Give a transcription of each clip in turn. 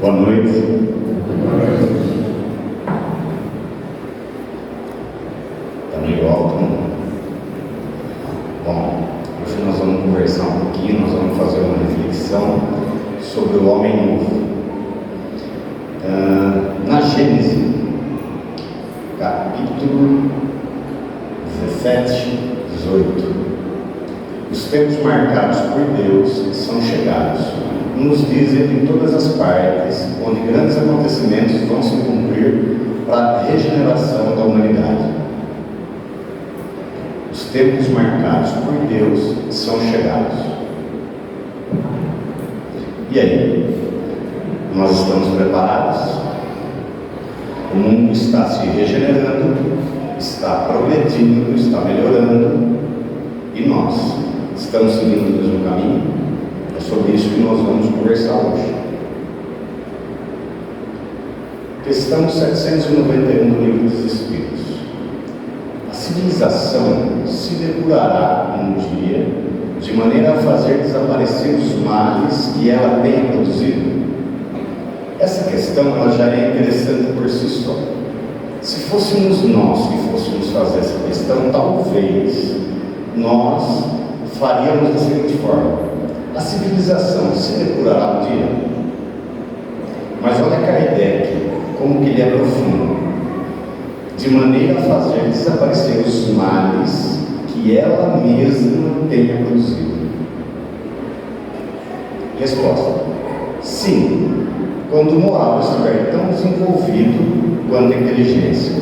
Boa noite. Também voltam. Bom, hoje nós vamos conversar um pouquinho, nós vamos fazer uma reflexão sobre o homem novo. Na Gênesis, capítulo 17, 18, os tempos marcados por Deus são chegados. Nos diz ele em todas as partes, onde grandes acontecimentos vão se cumprir para a regeneração da humanidade. Os tempos marcados por Deus são chegados. E aí? Nós estamos preparados? O mundo está se regenerando, está progredindo, está melhorando, e nós estamos seguindo o mesmo caminho? É sobre isso que nós vamos conversar hoje. Questão 791 do Livro dos Espíritos. A civilização se depurará um dia de maneira a fazer desaparecer os males que ela tenha produzido? Essa questão ela já é interessante por si só. Se fôssemos nós que fôssemos fazer essa questão, talvez nós faríamos da seguinte forma: a civilização se depurará um dia. Mas olha Kardec, como que ele é profundo. De maneira a fazer desaparecer os males que ela mesma tenha produzido. Resposta: sim, quando o moral estiver tão desenvolvido quanto a inteligência.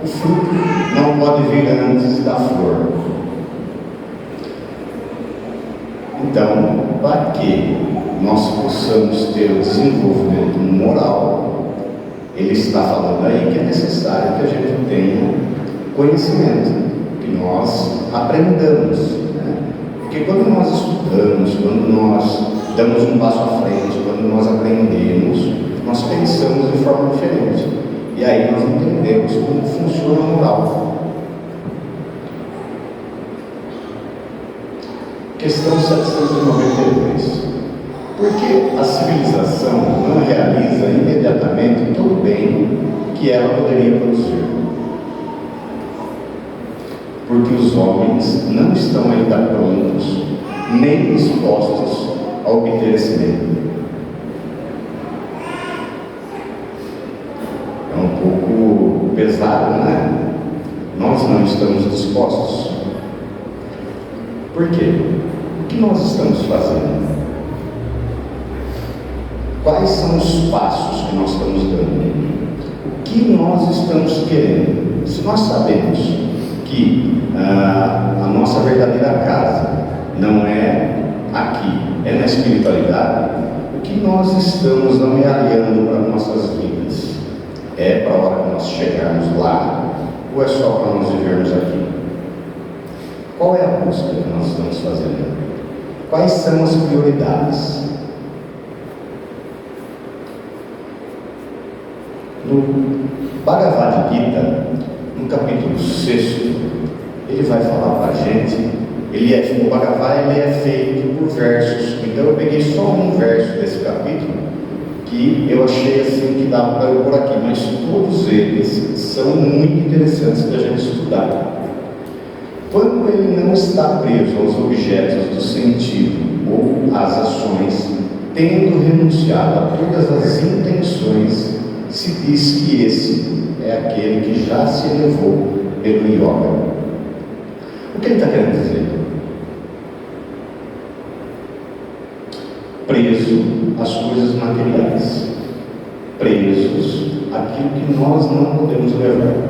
O fruto não pode vir antes da flor. Então, para que nós possamos ter o desenvolvimento moral, ele está falando aí que é necessário que a gente tenha conhecimento, que nós aprendamos, né? Porque quando nós estudamos, quando nós damos um passo à frente, quando nós aprendemos, nós pensamos de forma diferente, e aí nós entendemos como funciona a moral. Questão 792. Por que a civilização não realiza imediatamente todo o bem que ela poderia produzir? Porque os homens não estão ainda prontos, nem dispostos a obter esse bem. É um pouco pesado, né? Nós não estamos dispostos. Por quê? O que nós estamos fazendo? Quais são os passos que nós estamos dando? O que nós estamos querendo? Se nós sabemos que a nossa verdadeira casa não é aqui, é na espiritualidade, o que nós estamos amealhando para nossas vidas? É para a hora que nós chegarmos lá, ou é só para nós vivermos aqui? Qual é a busca que nós estamos fazendo? Quais são as prioridades? No Bhagavad Gita, no capítulo 6, ele vai falar para a gente. O Bhagavad ele é feito por versos, então eu peguei só um verso desse capítulo que eu achei assim que dava para eu pôr aqui, mas todos eles são muito interessantes para a gente estudar. Quando ele não está preso aos objetos do sentido ou às ações, tendo renunciado a todas as intenções, se diz que esse é aquele que já se elevou pelo yoga. O que ele está querendo dizer? Preso às coisas materiais, presos àquilo que nós não podemos levar.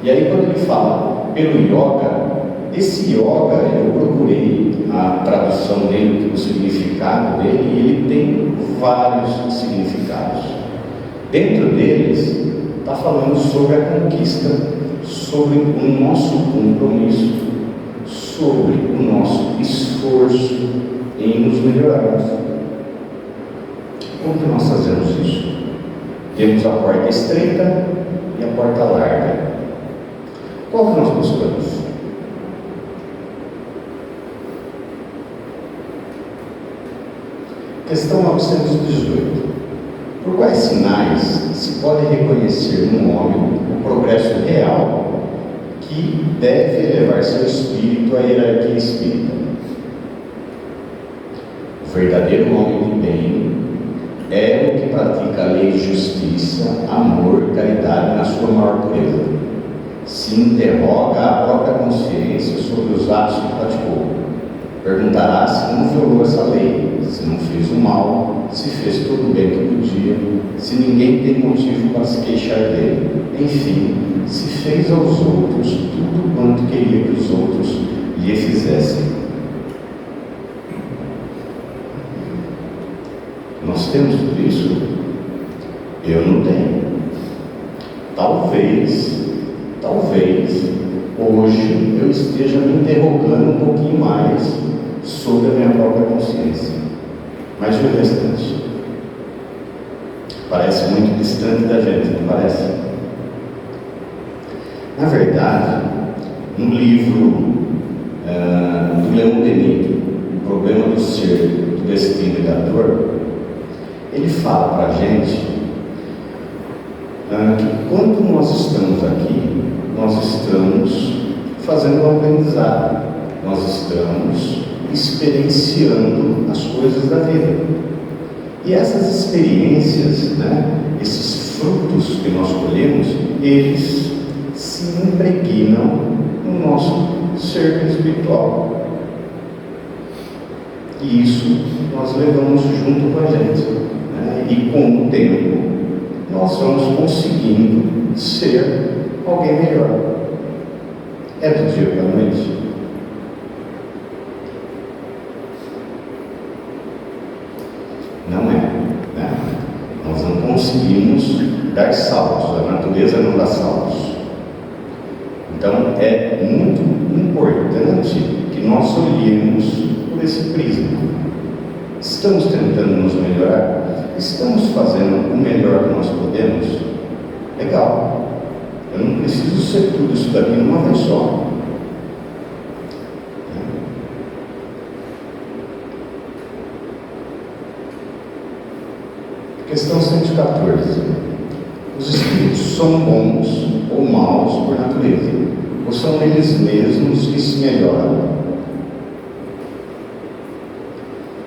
E aí quando ele fala pelo yoga, esse yoga eu procurei a tradução dele, o significado dele, e ele tem vários significados. Dentro deles está falando sobre a conquista, sobre o nosso compromisso, sobre o nosso esforço em nos melhorarmos. Como que nós fazemos isso? Temos a porta estreita e a porta larga. Qual que nós buscamos? Questão 918. Por quais sinais se pode reconhecer no homem o progresso real que deve elevar seu espírito à hierarquia espírita? O verdadeiro homem de bem é o que pratica a lei de justiça, amor e caridade na sua maior pureza. Se interroga a própria consciência sobre os atos que praticou. Perguntará se não violou essa lei, se não fez o mal, se fez tudo bem que podia, se ninguém tem motivo para se queixar dele. Enfim, se fez aos outros tudo quanto queria que os outros lhe fizessem. Nós temos tudo isso? Eu não tenho. Talvez, hoje eu esteja me interrogando um pouquinho mais sobre a minha própria consciência. Mas e o restante? Parece muito distante da gente, não parece? Na verdade, no livro do Leon Denis, O Problema do Ser, do Destino e da Dor, ele fala para a gente que quando nós estamos aqui, nós estamos fazendo um aprendizado, nós estamos experienciando as coisas da vida. E essas experiências, esses frutos que nós colhemos, eles se impregnam no nosso ser espiritual. E isso nós levamos junto com a gente. E com o tempo, nós vamos conseguindo ser alguém melhor. É do dia para a noite? Não é, Nós não conseguimos dar saltos, a natureza não dá saltos. Então é muito importante que nós olhemos por esse prisma. Estamos tentando nos melhorar? Estamos fazendo o melhor que nós podemos? Legal. Eu não preciso ser tudo isso daqui numa vez só. Questão 114. Os espíritos são bons ou maus por natureza? Ou são eles mesmos que se melhoram?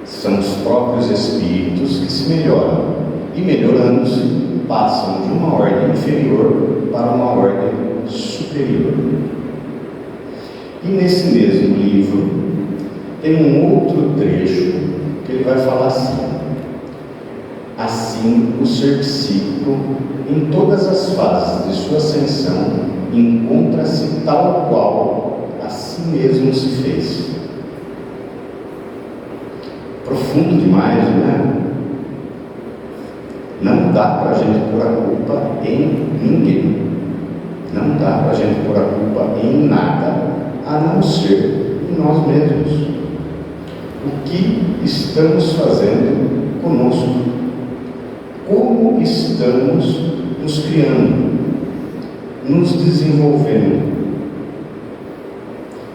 São os próprios espíritos que se melhoram e, melhorando-se, passam de uma ordem inferior para uma ordem superior. E nesse mesmo livro tem um outro trecho que ele vai falar assim: assim o ser psíquico, em todas as fases de sua ascensão, encontra-se tal qual a si mesmo se fez. Profundo demais, Não dá para a gente pôr a culpa em ninguém. Não dá para a gente pôr a culpa em nada, a não ser em nós mesmos. O que estamos fazendo conosco? Como estamos nos criando, nos desenvolvendo?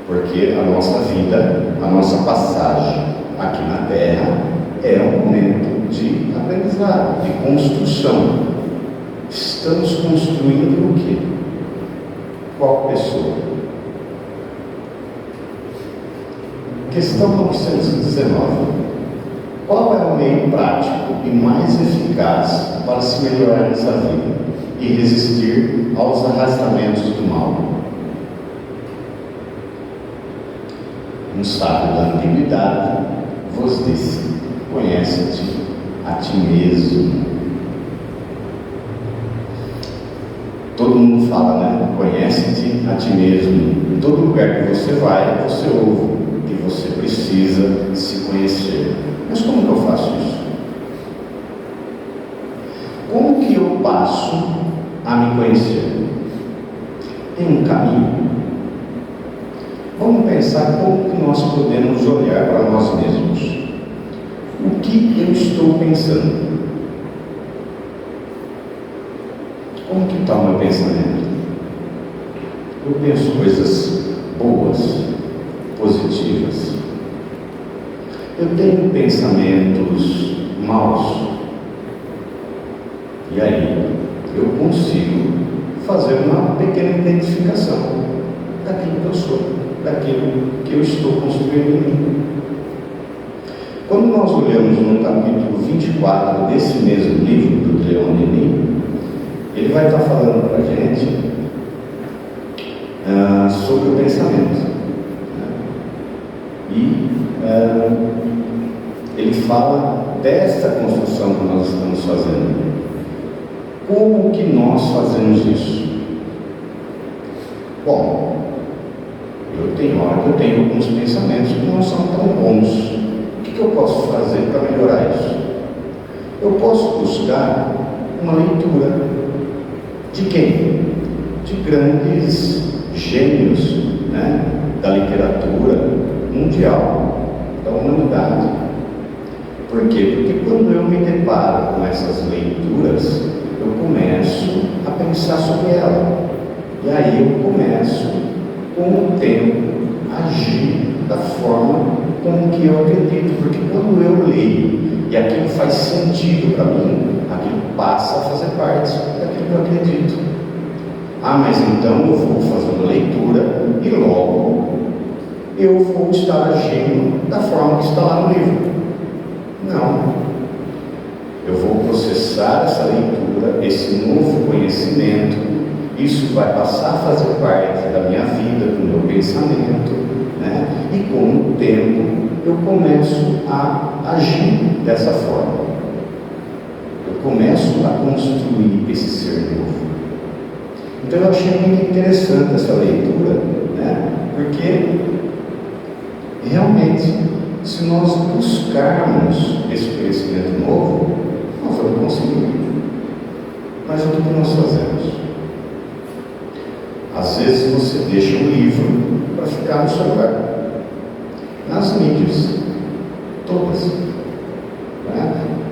Porque a nossa vida, a nossa passagem aqui na Terra é um momento de aprendizado, de construção. Estamos construindo o quê? Qual pessoa? Questão 919. Qual é o meio prático e mais eficaz para se melhorar nessa vida e resistir aos arrastamentos do mal? Um sábio da antiguidade vos disse: conhece-te a ti mesmo. Todo mundo fala, Conhece-te a ti mesmo. Em todo lugar que você vai, você ouve que você precisa se conhecer. Mas como que eu faço isso? Como que eu passo a me conhecer? Tem um caminho? Vamos pensar como que nós podemos olhar para nós mesmos. O que eu estou pensando? Como que está o meu pensamento? Eu penso coisas boas, positivas. Eu tenho pensamentos maus. E aí eu consigo fazer uma pequena identificação daquilo que eu sou, daquilo que eu estou construindo em mim. Quando nós olhamos no capítulo 24 desse mesmo livro do Leon Denis, ele vai estar falando para a gente sobre o pensamento. E ele fala desta construção que nós estamos fazendo. Como que nós fazemos isso? Bom, tem hora que eu tenho alguns pensamentos que não são tão bons. O que eu posso fazer para melhorar isso? Eu posso buscar uma leitura. De quem? De grandes gênios, da literatura mundial, da humanidade. Por quê? Porque quando eu me deparo com essas leituras, eu começo a pensar sobre ela. E aí eu começo, com o tempo, a agir da forma como que eu acredito. Porque quando eu leio e aquilo faz sentido para mim, aquilo passa a fazer parte daquilo que eu acredito. Mas então eu vou fazer uma leitura e logo eu vou estar agindo da forma que está lá no livro. Não. Eu vou processar essa leitura, esse novo conhecimento, isso vai passar a fazer parte da minha vida, do meu pensamento, e com o tempo eu começo a agir dessa forma. Eu começo a construir esse ser novo. Então eu achei muito interessante essa leitura, porque realmente, se nós buscarmos esse conhecimento novo, nós vamos conseguir. Mas o que nós fazemos? Às vezes você deixa um livro para ficar no celular, nas mídias, todas.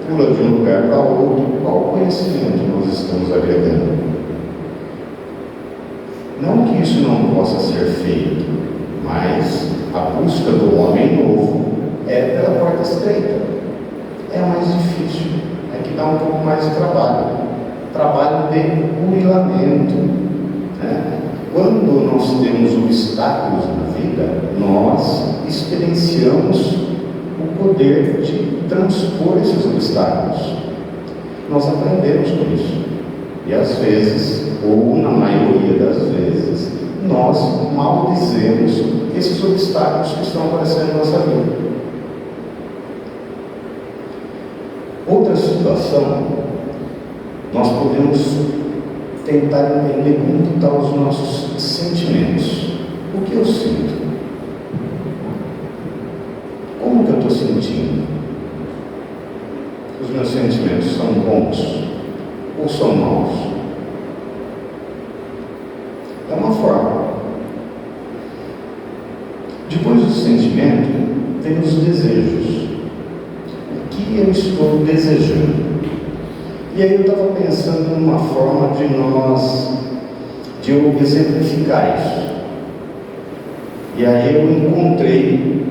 Pula de um lugar para outro. Qual conhecimento nós estamos agregando? Não que isso não possa ser feito, mas a busca do homem novo é pela porta estreita. É mais difícil, é que dá um pouco mais de trabalho de burilamento. Quando nós temos obstáculos na vida, nós experienciamos o poder de transpor esses obstáculos. Nós aprendemos com isso. E às vezes, ou na maioria das vezes, nós maldizemos esses obstáculos que estão aparecendo na nossa vida. Outra situação, nós podemos tentar entender como estão os nossos sentimentos. O que eu sinto? Como que eu estou sentindo? Os meus sentimentos são bons ou são maus? É uma forma. Depois do sentimento, tem os desejos. O que eu estou desejando? E aí eu estava pensando numa forma de eu exemplificar isso. E aí eu encontrei,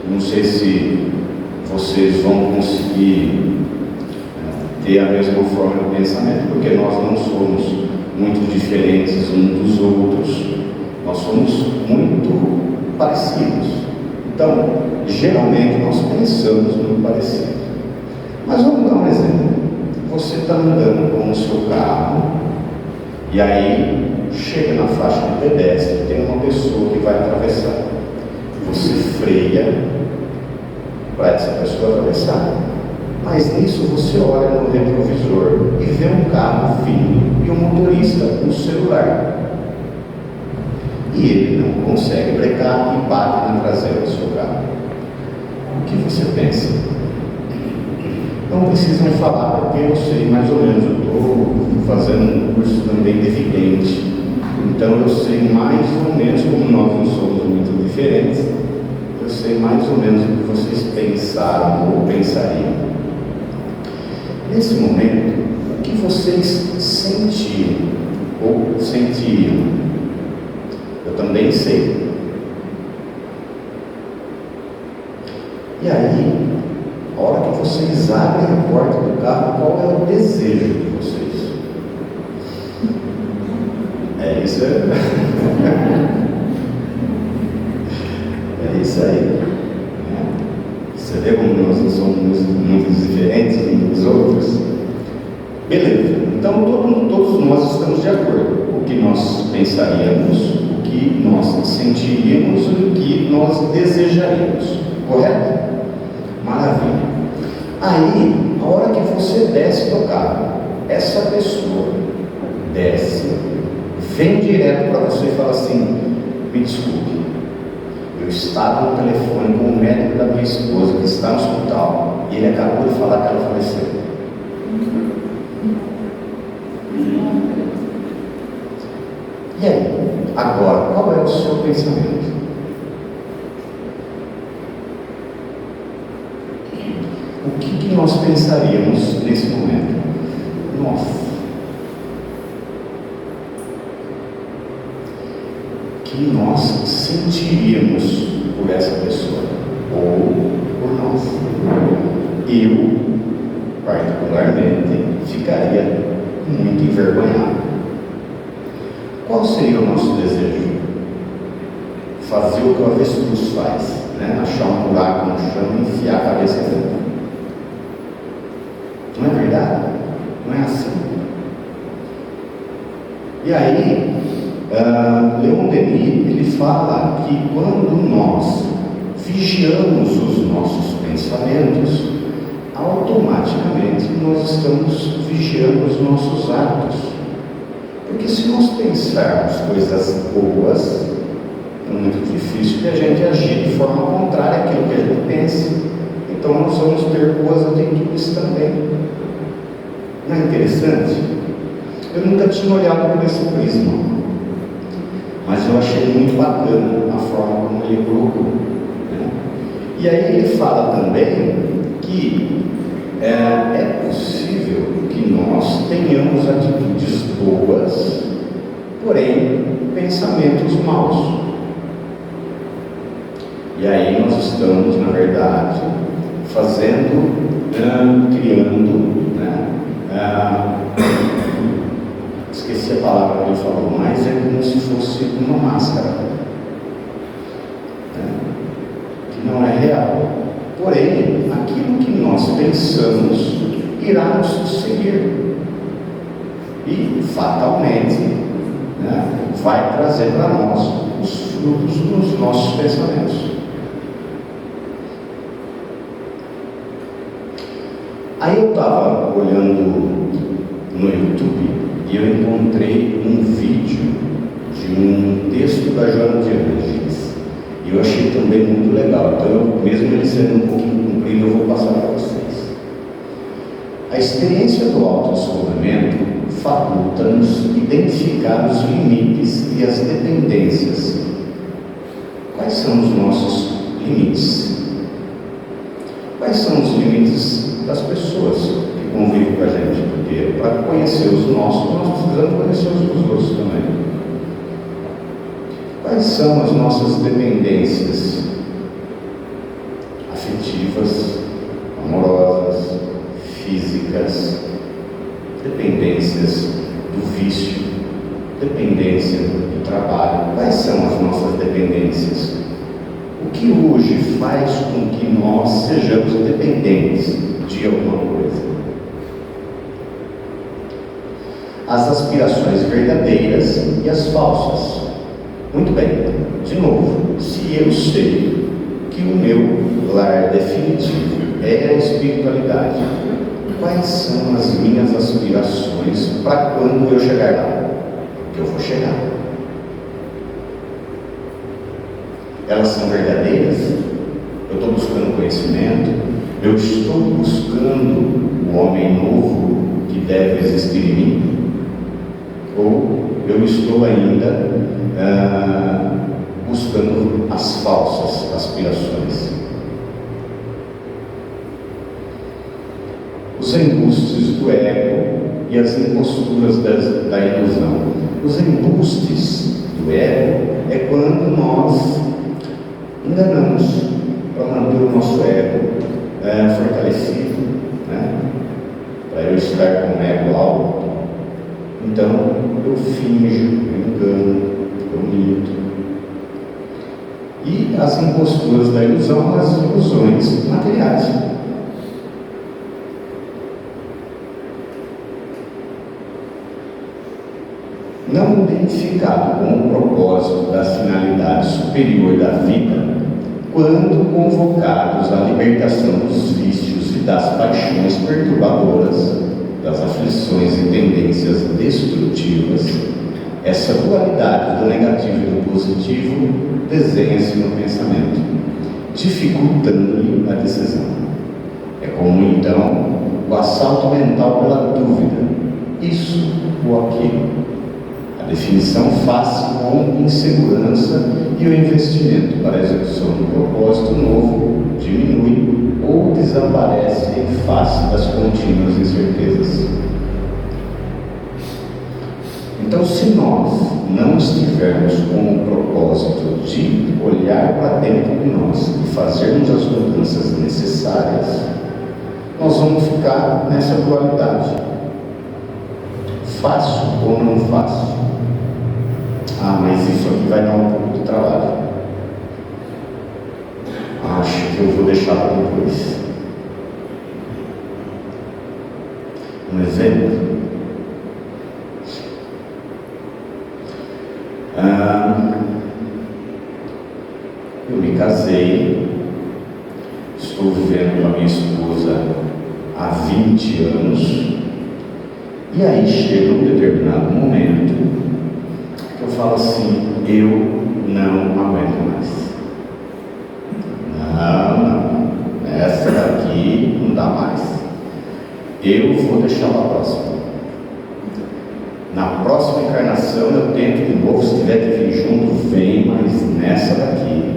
não sei se vocês vão conseguir ter a mesma forma de pensamento, porque nós não somos muito diferentes uns dos outros, nós somos muito parecidos. Então, geralmente nós pensamos muito parecido. Mas vamos dar um exemplo. Você está andando com o seu carro e aí chega na faixa de pedestre, tem uma pessoa que vai atravessar. Você freia para essa pessoa atravessar. Mas nisso você olha no retrovisor e vê um carro vindo e um motorista com o celular. E ele não consegue brecar e bate na traseira do seu carro. O que você pensa? Não precisam falar, porque eu sei mais ou menos, eu estou fazendo um curso também de vidente, então eu sei mais ou menos, como nós não somos muito diferentes, eu sei mais ou menos o que vocês pensaram ou pensariam. Nesse momento, o que vocês sentiram ou sentiriam? Eu também sei. E aí, a hora que vocês abrem a porta do carro, qual é o desejo de vocês. É isso aí. É isso aí. Você vê como nós não somos muito diferentes uns dos outros? Beleza. Então todos nós estamos de acordo. O que nós pensaríamos, o que nós sentiríamos e o que nós desejaríamos. Correto? Maravilha. Aí, a hora que você desce do carro, essa pessoa desce, vem direto para você e fala assim: me desculpe, eu estava no telefone com o médico da minha esposa que está no hospital e ele acabou de falar que ela faleceu. E aí, agora, qual é o seu pensamento? O que nós pensaríamos nesse momento? Nossa, o que nós sentiríamos por essa pessoa ou por nós? Eu, particularmente, ficaria muito envergonhado. Qual seria o nosso desejo? Fazer o que o avestruz faz, né? Achar um buraco no chão e enfiar a cabeça dentro. Não é verdade? Não é assim? E aí, Leon Denis, ele fala que quando nós vigiamos os nossos pensamentos, automaticamente nós estamos vigiando os nossos atos. Porque se nós pensarmos coisas boas, é muito difícil que a gente agir de forma contrária àquilo que a gente pensa. Então nós vamos ter boas atitudes também. Não é interessante? Eu nunca tinha olhado por esse prisma, mas eu achei muito bacana a forma como ele colocou, né? E aí ele fala também que é possível que nós tenhamos atitudes boas, porém pensamentos maus. E aí nós estamos, na verdade, criando, esqueci a palavra que ele falou, mas é como se fosse uma máscara, que não é real. Porém, aquilo que nós pensamos irá nos seguir e fatalmente, vai trazer para nós os frutos dos nossos pensamentos. Aí eu estava olhando no YouTube e eu encontrei um vídeo de um texto da Joana de Ângeles. E eu achei também muito legal. Então, mesmo ele sendo um pouquinho comprido, eu vou passar para vocês. A experiência do autodesenvolvimento faculta-nos identificar os limites e as dependências. Quais são os nossos limites? Quais são os limites das pessoas que convivem com a gente? Porque para conhecer os nossos, nós precisamos conhecer os dos outros também. Quais são as nossas dependências afetivas, amorosas, físicas, dependências do vício, dependência do trabalho? Quais são as nossas dependências? O que hoje faz com que nós sejamos dependentes de alguma coisa? As aspirações verdadeiras e as falsas. Muito bem, de novo, se eu sei que o meu lar definitivo é a espiritualidade, quais são as minhas aspirações para quando eu chegar lá? Porque eu vou chegar. Elas são verdadeiras? Eu estou buscando conhecimento? Eu estou buscando o homem novo que deve existir em mim? Ou eu estou ainda buscando as falsas aspirações? Os embustes do ego e as imposturas da ilusão. Os embustes do ego é quando nós enganamos para manter o nosso ego fortalecido, para eu estar com o ego finjo, eu engano, eu minto. E as imposturas da ilusão, as ilusões materiais. Não identificado com o propósito da finalidade superior da vida, quando convocados à libertação dos vícios e das paixões perturbadoras, das aflições e tendências destrutivas, essa dualidade do negativo e do positivo desenha-se no pensamento, dificultando-lhe a decisão. É como então o assalto mental pela dúvida, isso ou aquilo. A definição faz-se com insegurança e o investimento para a execução do propósito novo diminui ou desaparece em face das contínuas incertezas. Então, se nós não estivermos com o propósito de olhar para dentro de nós e fazermos as mudanças necessárias, nós vamos ficar nessa dualidade. Faço ou não faço? Ah, mas isso aqui vai dar um pouco de trabalho. Acho que eu vou deixar para depois. Um exemplo. Eu me casei, estou vivendo com a minha esposa há 20 anos, e aí chega um determinado momento que eu falo assim, eu não aguento mais. Não, essa daqui não dá mais. Eu vou deixar para a próxima. Na próxima encarnação eu tento de novo, se tiver que vir junto, vem, mas nessa daqui,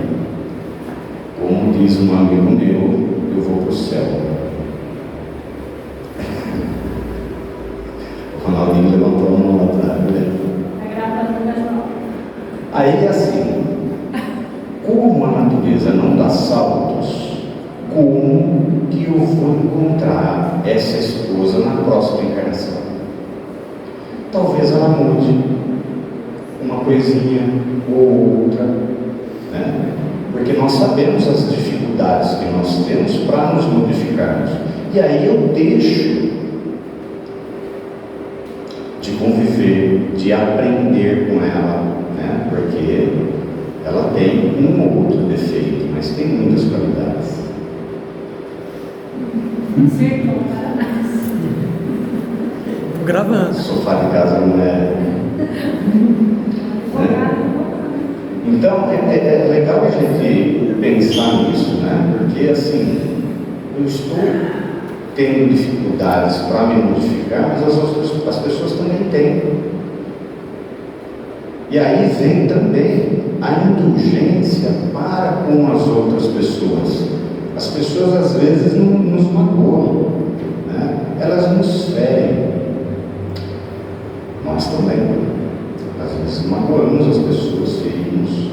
como diz um amigo meu, eu vou para o céu. O Ronaldinho levantou a mão lá atrás, né? Aí assim, como a natureza não dá saltos, como que eu vou encontrar essa esposa na próxima encarnação? Talvez ela mude uma coisinha ou outra, né? Porque nós sabemos as dificuldades que nós temos para nos modificarmos. E aí eu deixo de conviver, de aprender com ela, né? Porque ela tem um ou outro defeito, mas tem muitas qualidades. Gravando. O sofá de casa não é. Né? Então é legal a gente pensar nisso, né? Porque assim, eu estou tendo dificuldades para me modificar, mas as pessoas também têm. E aí vem também a indulgência para com as outras pessoas. As pessoas às vezes nos magoam, né? Elas nos ferem. Nós também, às vezes magoamos as pessoas, ferimos.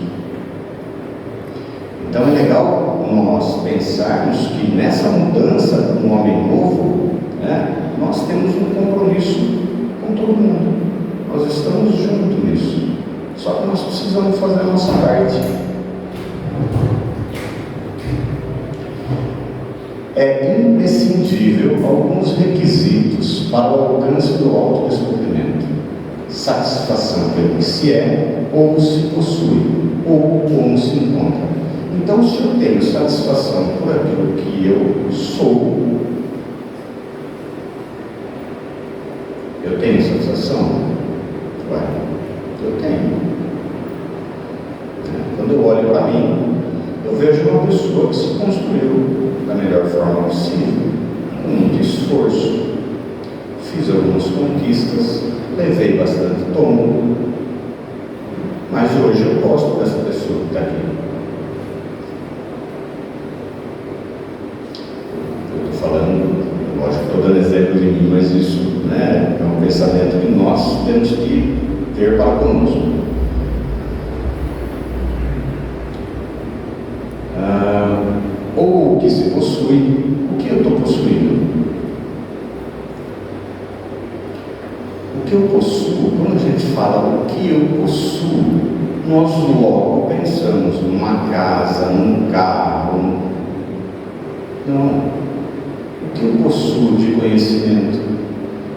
Então é legal nós pensarmos que nessa mudança do homem novo, né, nós temos um compromisso com todo mundo. Nós estamos juntos nisso. Só que nós precisamos fazer a nossa parte. É imprescindível alguns requisitos para o alcance do autodescobrimento. Satisfação pelo que se é, ou se possui, ou como se encontra. Então, se eu tenho satisfação por aquilo que eu sou, eu tenho satisfação? Ué, eu tenho. Quando eu olho para mim, eu vejo uma pessoa que se construiu da melhor forma possível, com muito esforço. Fiz algumas conquistas, levei bastante tombo, mas hoje eu gosto dessa pessoa que está aqui. Eu estou falando, lógico que estou dando exemplo de mim, mas isso, né, é um pensamento que nós temos que ter para conosco. Ou o que se possui, o que eu estou possuindo? O que eu possuo, quando a gente fala o que eu possuo, nós logo pensamos numa casa, num carro. Não. O que eu possuo de conhecimento?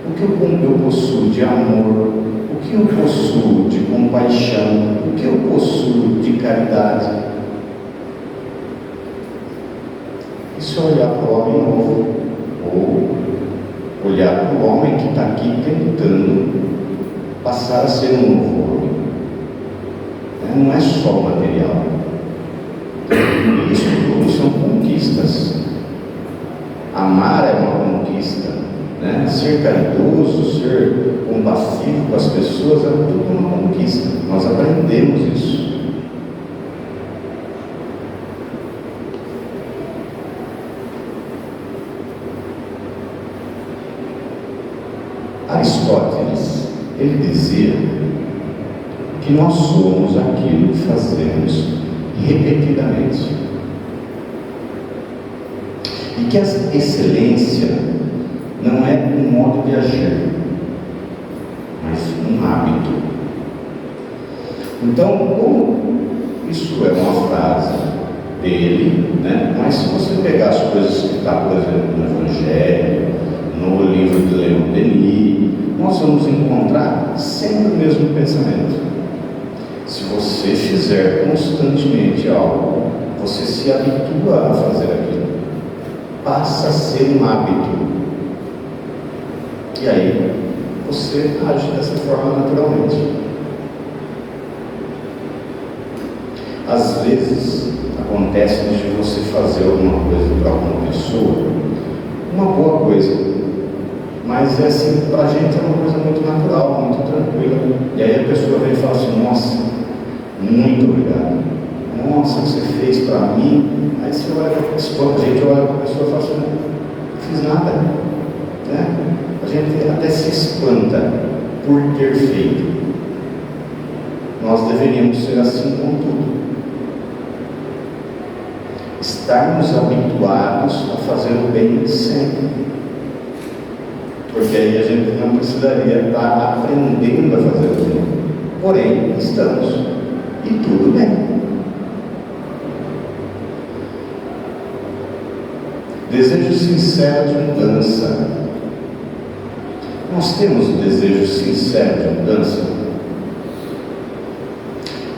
O que eu possuo de amor? O que eu possuo de compaixão? O que eu possuo de caridade? Isso é olhar para o homem novo, ou olhar para o homem que está aqui tentando passar a ser um novo homem. Não é só material. Isso tudo são conquistas. Amar é uma conquista, né? Ser caridoso, ser compassivo com as pessoas é tudo uma conquista. Nós aprendemos isso. Aristóteles, ele dizia que nós somos aquilo que fazemos repetidamente. E que a excelência não é um modo de agir, mas um hábito. Então, como isso é uma frase dele, né? Mas se você pegar as coisas que está, por exemplo, no Evangelho, no livro de Leon Denis, nós vamos encontrar sempre o mesmo pensamento. Se você fizer constantemente algo, você se habitua a fazer aquilo, passa a ser um hábito, e aí você age dessa forma naturalmente. Às vezes acontece de você fazer alguma coisa para alguma pessoa, uma boa coisa, mas é assim, para a gente é uma coisa muito natural, muito tranquila, e aí a pessoa vem e fala assim: nossa, muito obrigado, nossa, você fez para mim. Aí você olha para a pessoa, a gente olha para a pessoa e fala assim: não fiz nada, né? A gente até se espanta por ter feito. Nós deveríamos ser assim com tudo, estarmos habituados a fazer o bem sempre, porque aí a gente não precisaria estar aprendendo a fazer o bem. Porém, estamos, e tudo bem. Desejo sincero de mudança. Nós temos um desejo sincero de mudança.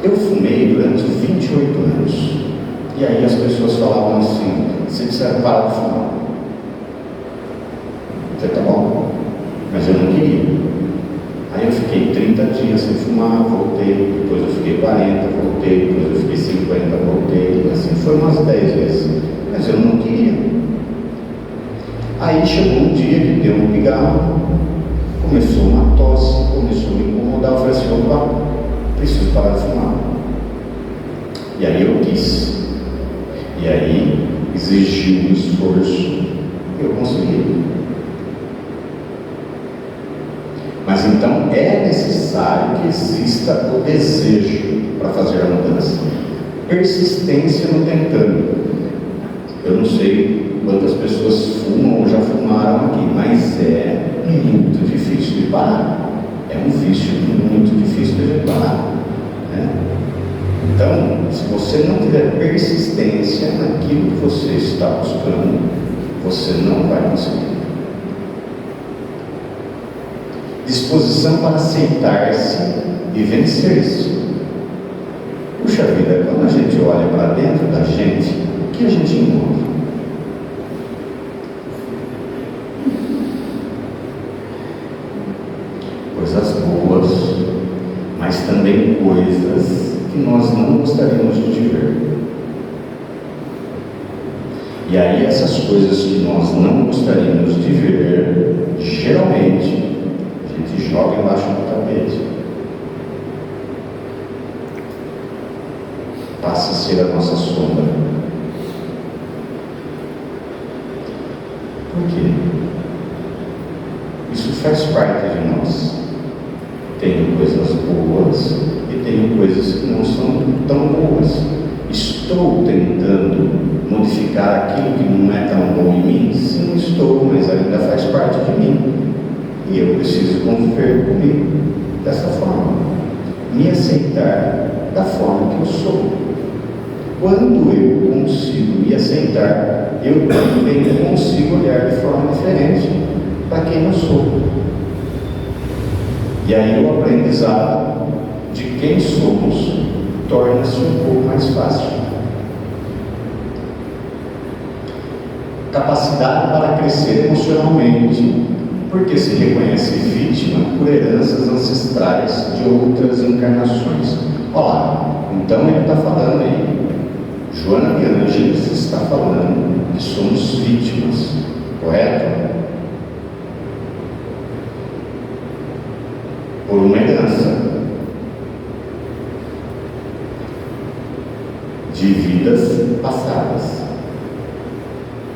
Eu fumei durante 28 anos. E aí as pessoas falavam assim: você precisa parar de fumar. Eu falei: tá bom, mas eu não queria. Aí eu fiquei 30 dias sem fumar, voltei, depois eu fiquei 40, voltei, depois eu fiquei 50, voltei, assim foi umas 10 vezes, mas eu não queria. Aí chegou um dia que deu um pigarro, começou uma tosse, começou a me incomodar, eu falei assim: opa, preciso parar de fumar. E aí eu quis, e aí exigiu um esforço, eu consegui. Mas então é necessário que exista o desejo para fazer a mudança, persistência no tentando. Eu não sei quantas pessoas fumam ou já fumaram aqui, mas é muito difícil de parar. É um vício muito difícil de parar, né? Então, se você não tiver persistência naquilo que você está buscando, você não vai conseguir. Disposição para aceitar-se e vencer-se. Puxa vida, quando a gente olha para dentro da gente, o que a gente encontra? Coisas boas, mas também coisas que nós não gostaríamos de ver. E aí essas coisas que nós não gostaríamos de ver, geralmente a gente joga embaixo do tapete. Passa a ser a nossa sombra. Por quê? Isso faz parte de nós. Tenho coisas boas e tenho coisas que não são tão boas. Estou tentando modificar aquilo que não é tão bom em mim? Sim, estou, mas ainda faz parte de mim. E eu preciso conviver comigo. dessa forma, me aceitar da forma que eu sou. Quando eu consigo me aceitar, eu também consigo olhar de forma diferente para quem eu sou. E aí o aprendizado de quem somos torna-se um pouco mais fácil. Capacidade para crescer emocionalmente, porque se reconhece vítima por heranças ancestrais de outras encarnações. Olá, então ele está falando aí, Joana de Ângeles está falando que somos vítimas, correto? Por uma herança de vidas passadas,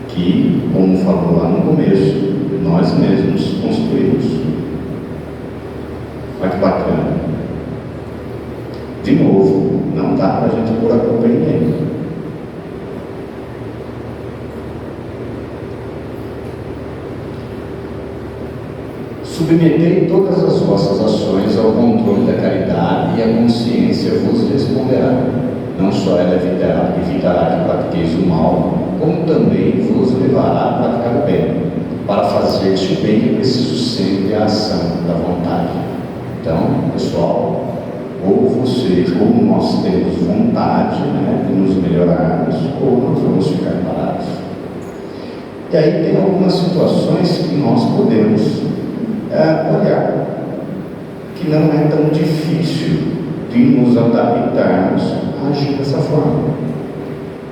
que, como falou lá no começo, nós mesmos construímos. Olha que bacana. De novo, não dá para a gente pôr a culpa em ninguém. Submetei todas as vossas ações ao controle da caridade e a consciência vos responderá. Não só ela evitará que pratiqueis o mal, como também vos levará a praticar o bem. Para fazer-se o bem é preciso sempre a ação da vontade. Então, pessoal, ou nós temos vontade, de nos melhorarmos, ou nós vamos ficar parados. E aí tem algumas situações que nós podemos olhar, que não é tão difícil de nos adaptarmos a agir dessa forma.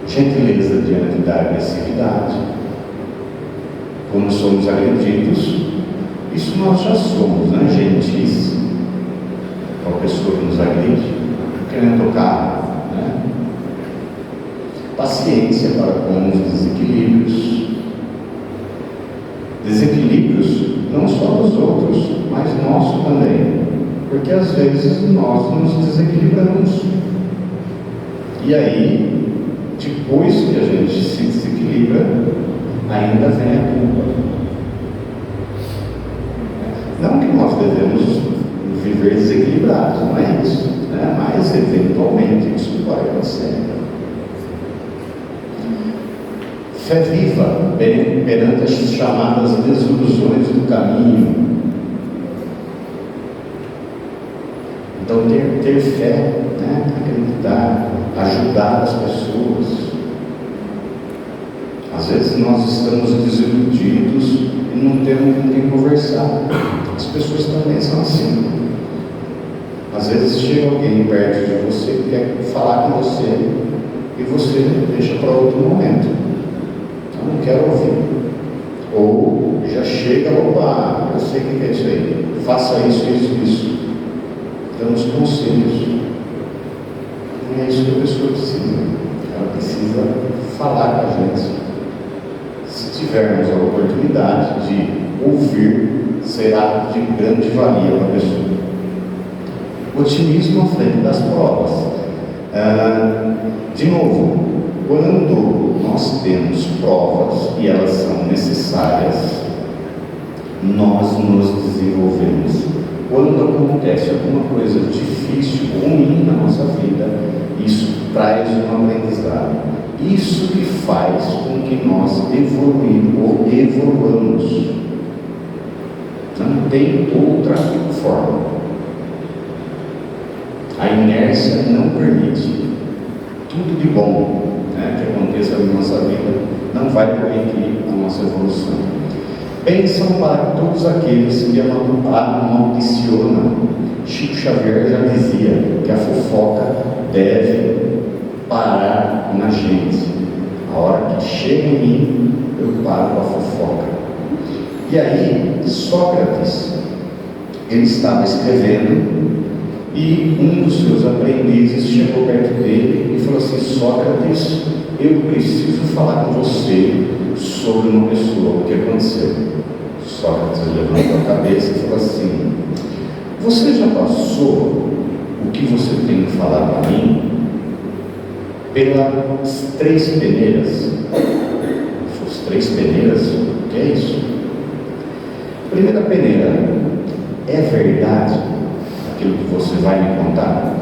Gentileza diante da agressividade. Quando somos agredidos, isso nós já somos, gentis com a pessoa que nos agride, querendo tocar, Paciência para com os desequilíbrios. Desequilíbrios não só dos outros, mas nosso também, porque às vezes nós nos desequilibramos. E aí, depois que a gente se desequilibra, ainda vem a culpa. Não que nós devemos viver desequilibrados, não é isso, mas eventualmente isso pode acontecer. Fé viva perante as chamadas desilusões do caminho. Então ter fé, acreditar, ajudar as pessoas. Às vezes nós estamos desiludidos e não temos com quem conversar. As pessoas também são assim. Às vezes chega alguém perto de você que quer falar com você e você deixa para outro momento. Eu não quero ouvir. Ou já chega, opa, eu sei o que é isso aí. Faça isso, isso. Damos conselhos. Não é isso que a pessoa precisa. Ela precisa falar com a gente. Se tivermos a oportunidade de ouvir, será de grande valia para a pessoa. Otimismo à frente das provas. De novo, quando nós temos provas e elas são necessárias, nós nos desenvolvemos. Quando acontece alguma coisa difícil, ruim na nossa vida, isso traz um aprendizado. Isso que faz com que nós evoluamos. Não tem outra forma. A inércia não permite. Tudo de bom que aconteça na nossa vida não vai permitir a nossa evolução. Bênção para todos aqueles que amaldicionam. Chico Xavier já dizia que a fofoca deve parar na gente. A hora que chega em mim, eu paro com a fofoca. E aí, Sócrates, ele estava escrevendo e um dos seus aprendizes chegou perto dele e falou assim: Sócrates, eu preciso falar com você sobre uma pessoa, o que aconteceu. Sócrates levantou a cabeça e falou assim: você já passou o que você tem que falar para mim pelas 3 peneiras? As 3 peneiras, o que é isso? Primeira peneira, é verdade aquilo que você vai me contar?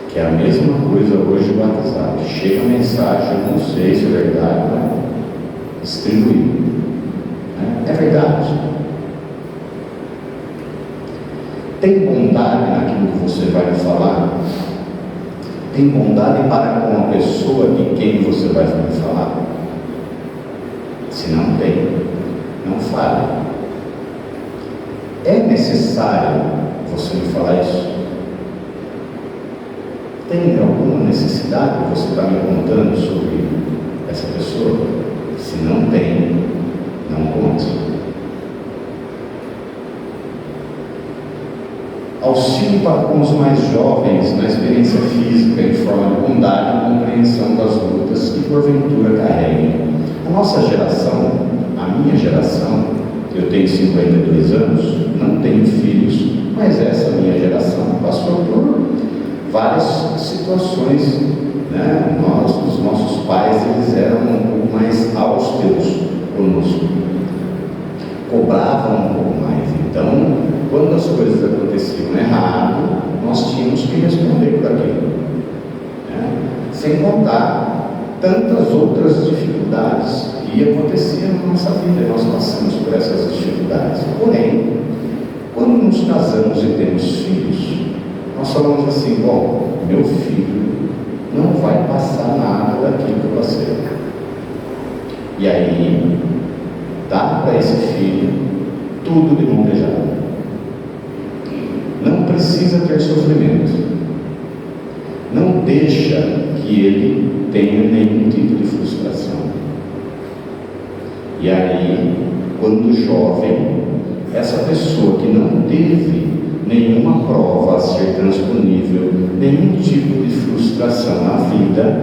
Que é a mesma coisa hoje do WhatsApp. Chega a mensagem, eu não sei se é verdade, mas distribuir. É verdade. Tem bondade naquilo que você vai me falar? Tem bondade para com a pessoa de quem você vai me falar? Se não tem, não fale. É necessário você me falar isso? Tem alguma necessidade que você está me contando sobre essa pessoa? Se não tem, não conte. Auxílio para com os mais jovens na experiência física em forma de bondade e compreensão das lutas que porventura carreguem. A nossa geração, a minha geração, eu tenho 52 anos, não tenho filhos, mas essa minha geração passou por várias situações, né? Os nossos pais, eles eram um pouco mais austeros conosco, cobravam um pouco mais. Então, quando as coisas aconteciam errado, nós tínhamos que responder por aquilo, né? Sem contar tantas outras dificuldades que aconteciam na nossa vida. Nós passamos por essas dificuldades. Porém, quando nos casamos e temos filhos, nós falamos assim: bom, meu filho não vai passar nada daquilo que eu passei. E aí, dá para esse filho tudo de mão beijada. Não precisa ter sofrimento. Não deixa que ele tenha nenhum tipo de frustração. E aí, quando jovem, essa pessoa que não teve nenhuma prova a ser transponível, nenhum tipo de frustração na vida,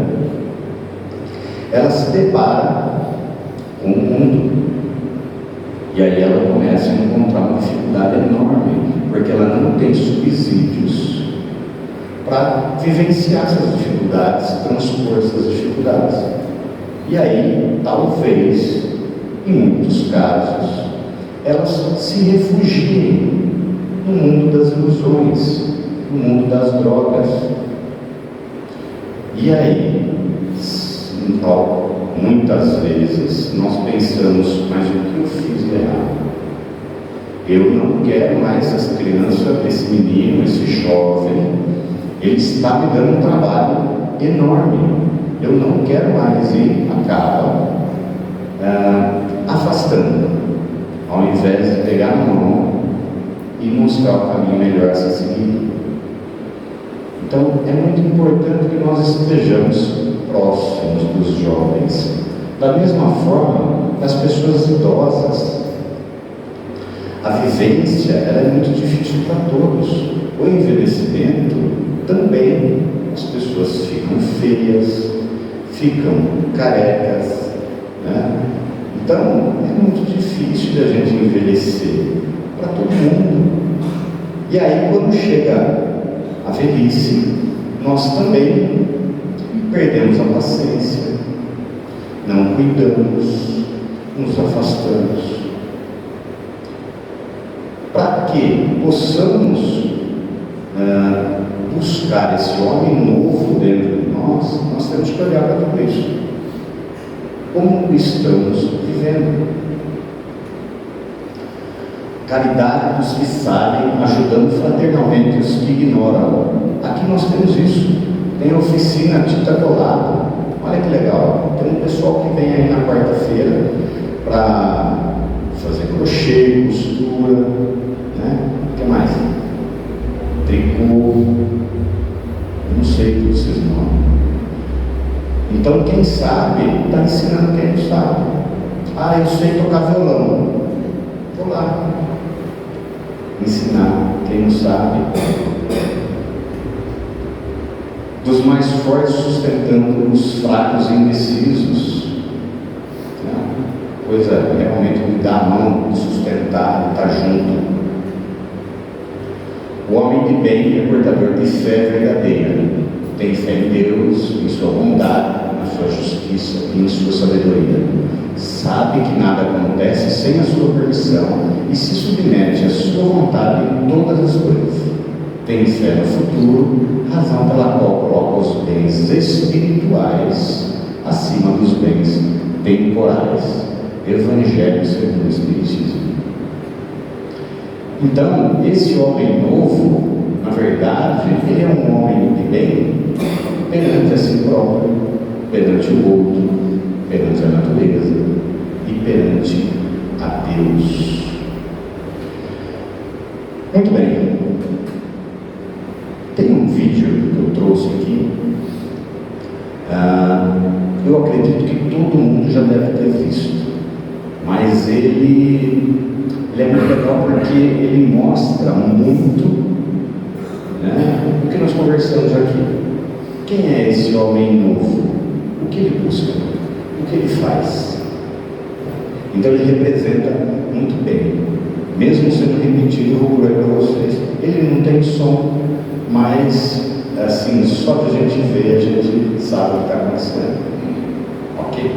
ela se depara com o mundo. E aí ela começa a encontrar uma dificuldade enorme, porque ela não tem subsídios para vivenciar essas dificuldades, transpor essas dificuldades. E aí, talvez, em muitos casos, elas se refugiem no mundo das ilusões, no mundo das drogas. E aí, muitas vezes, nós pensamos: mas o que eu fiz de errado? Eu não quero mais essa criança, esse menino, esse jovem, ele está me dando um trabalho enorme, eu não quero mais, e acaba afastando, ao invés de pegar na mão e mostrar o caminho melhor a ser seguido. Então, é muito importante que nós estejamos próximos dos jovens, da mesma forma das pessoas idosas. A vivência, ela é muito difícil para todos. O envelhecimento também. As pessoas ficam feias, ficam carecas, né? Então, é muito difícil da gente envelhecer para todo mundo. E aí, quando chega a velhice, nós também perdemos a paciência, não cuidamos, nos afastamos. Para que possamos buscar esse homem novo dentro de nós, nós temos que olhar para tudo isso. Como estamos vivendo? Caridade dos que sabem, ajudando fraternalmente os que ignoram. Aqui nós temos isso. Tem oficina Tita Colada. Olha que legal. Tem um pessoal que vem aí na quarta-feira para fazer crochê, costura, né? O que mais? Tricô. Eu não sei todos esses nomes. Então, quem sabe está ensinando quem não sabe. Ah, eu sei tocar violão. Vou lá ensinar quem não sabe. Dos mais fortes sustentando os fracos e indecisos. Coisa realmente de dar a mão, de sustentar, de estar junto. O homem de bem é portador de fé verdadeira. Tem fé em Deus, em sua bondade, na sua justiça e em sua sabedoria. sabe que nada acontece sem a sua permissão e se submete à sua vontade em todas as coisas. Tem fé no futuro, razão pela qual coloca os bens espirituais acima dos bens temporais. Evangelho segundo o Espiritismo. Então, esse homem novo, na verdade, ele é um homem de bem perante a si próprio, perante o outro, perante a natureza e perante a Deus. Muito bem. Tem um vídeo que eu trouxe aqui. Eu acredito que todo mundo já deve ter visto, mas ele é muito legal porque ele mostra muito, né, o que nós conversamos aqui. Quem é esse homem novo? O que ele busca? O que ele faz? Então ele representa muito bem. Mesmo sendo repetido, eu vou por aí para vocês. Ele não tem som, mas assim, só que a gente vê, a gente sabe o que está acontecendo. Ok?